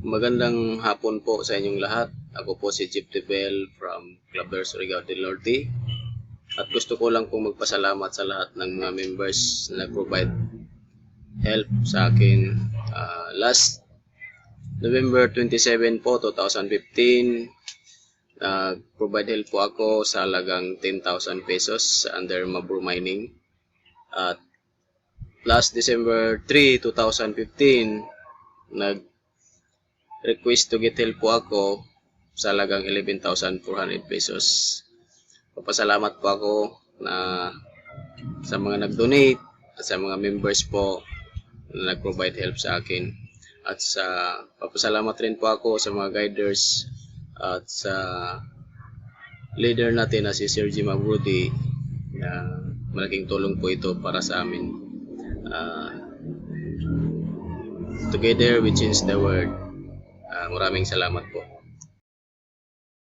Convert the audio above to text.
Magandang hapon po sa inyong lahat. Ako po si Jeep Tebel from Clubber Surigao del Norte. At gusto ko lang pong magpasalamat sa lahat ng mga members na nag-provide help sa akin. Last November 27 po, 2015, nag-provide help po ako sa halagang 10,000 pesos under Mabur Mining. At last December 3, 2015, nag-request to get help po ako sa halagang 11,400 pesos. Papasalamat po ako sa mga nag-donate at sa mga members po na nag-provide help sa akin. At papasalamat rin po ako sa mga guiders at sa leader natin na si Sir Jim Abrudi, na malaking tulong po ito para sa amin. Together we change the world. Maraming salamat po.